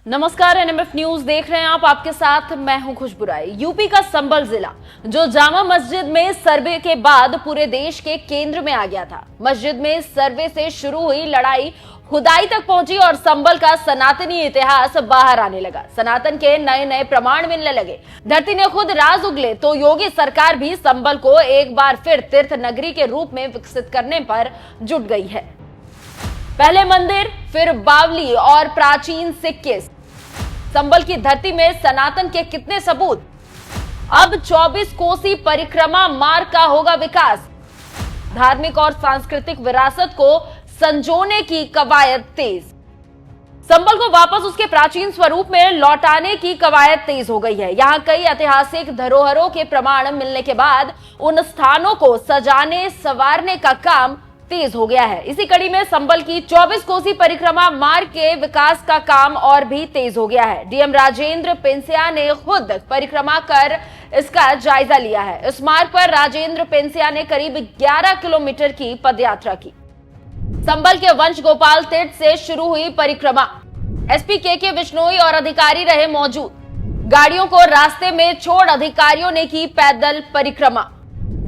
नमस्कार, NMF news देख रहे हैं आप। आपके साथ मैं हूं खुशबू राय। यूपी का संभल जिला जो जामा मस्जिद में सर्वे के बाद पूरे देश के केंद्र में आ गया था। मस्जिद में सर्वे से शुरू हुई लड़ाई खुदाई तक पहुंची और संभल का सनातनी इतिहास बाहर आने लगा। सनातन के नए नए प्रमाण मिलने लगे। धरती ने खुद राज उगले तो योगी सरकार भी संभल को एक बार फिर तीर्थ नगरी के रूप में विकसित करने पर जुट गई है। पहले मंदिर, फिर बावली और प्राचीन सिक्के। संभल की धरती में सनातन के कितने सबूत। अब 24 कोसी परिक्रमा मार्ग का होगा विकास। धार्मिक और सांस्कृतिक विरासत को संजोने की कवायद तेज। संभल को वापस उसके प्राचीन स्वरूप में लौटाने की कवायद तेज हो गई है। यहां कई ऐतिहासिक धरोहरों के प्रमाण मिलने के बाद उन स्थानों को सजाने संवारने का काम तेज हो गया है। इसी कड़ी में संभल की 24 कोसी परिक्रमा मार्ग के विकास का काम और भी तेज हो गया है। डीएम राजेंद्र पेंसिया ने खुद परिक्रमा कर इसका जायजा लिया है। इस मार्ग पर राजेंद्र पेंसिया ने करीब 11 किलोमीटर की पदयात्रा की। संभल के वंश गोपाल तीर्थ से शुरू हुई परिक्रमा। एसपी के विश्नोई और अधिकारी रहे मौजूद। गाड़ियों को रास्ते में छोड़ अधिकारियों ने की पैदल परिक्रमा।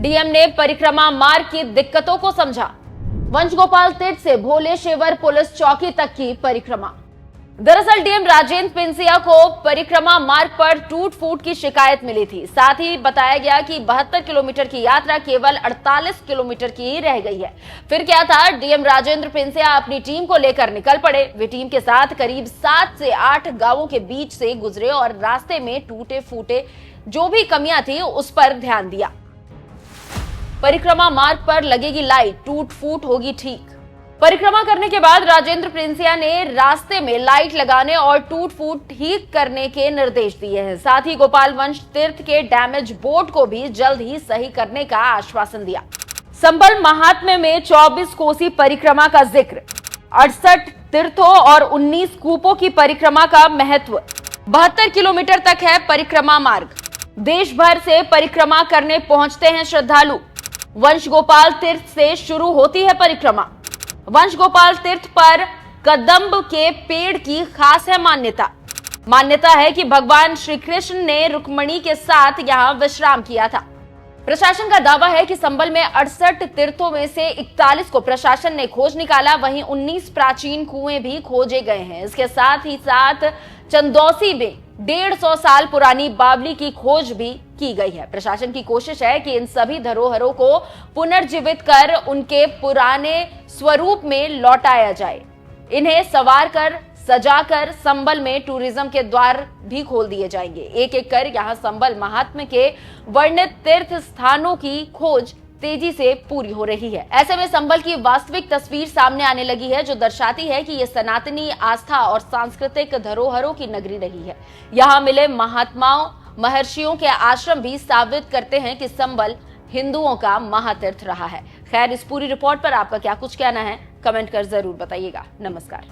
डीएम ने परिक्रमा मार्ग की दिक्कतों को समझा। वंशगोपाल तीर्थ से भोलेश्वर पुलिस चौकी तक की परिक्रमा। दरअसल डीएम राजेंद्र पेंसिया को परिक्रमा मार्ग पर टूट फूट की शिकायत मिली थी। साथ ही बताया गया कि 72 किलोमीटर की यात्रा केवल 48 किलोमीटर की रह गई है। फिर क्या था, डीएम राजेंद्र पेंसिया अपनी टीम को लेकर निकल पड़े। वे टीम के साथ करीब 7 से 8 गांवों के बीच से गुजरे और रास्ते में टूटे फूटे जो भी कमियां थी उस पर ध्यान दिया। परिक्रमा मार्ग पर लगेगी लाइट, टूट फूट होगी ठीक। परिक्रमा करने के बाद राजेंद्र पेंसिया ने रास्ते में लाइट लगाने और टूट फूट ठीक करने के निर्देश दिए हैं। साथ ही गोपाल वंश तीर्थ के डैमेज बोर्ड को भी जल्द ही सही करने का आश्वासन दिया। संभल महात्म्य में 24 कोसी परिक्रमा का जिक्र। 68 तीर्थों और 19 कूपों की परिक्रमा का महत्व। 72 किलोमीटर तक है परिक्रमा मार्ग। देश भर से परिक्रमा करने पहुंचते हैं श्रद्धालु। वंश गोपाल तीर्थ से शुरू होती है परिक्रमा। वंश गोपाल तीर्थ पर कदम्ब के पेड़ की खास है मान्यता। मान्यता है कि भगवान श्री कृष्ण ने रुक्मणी के साथ यहां विश्राम किया था। प्रशासन का दावा है कि संभल में 68 तीर्थों में से 41 को प्रशासन ने खोज निकाला। वहीं 19 प्राचीन कुएं भी खोजे गए हैं। इसके साथ ही साथ चंदौसी में 150 साल पुरानी बावली की खोज भी की गई है। प्रशासन की कोशिश है कि इन सभी धरोहरों को पुनर्जीवित कर उनके पुराने स्वरूप में लौटाया जाए। इन्हें संवार कर सजाकर संभल में टूरिज्म के द्वार भी खोल दिए जाएंगे। एक एक कर यहां संभल महात्म्य के वर्णित तीर्थ स्थानों की खोज तेजी से पूरी हो रही है। ऐसे में संभल की वास्तविक तस्वीर सामने आने लगी है जो दर्शाती है कि यह सनातनी आस्था और सांस्कृतिक धरोहरों की नगरी रही है। यहाँ मिले महात्माओं महर्षियों के आश्रम भी साबित करते हैं कि संभल हिंदुओं का महातीर्थ रहा है। खैर, इस पूरी रिपोर्ट पर आपका क्या कुछ कहना है, कमेंट कर जरूर बताइएगा। नमस्कार।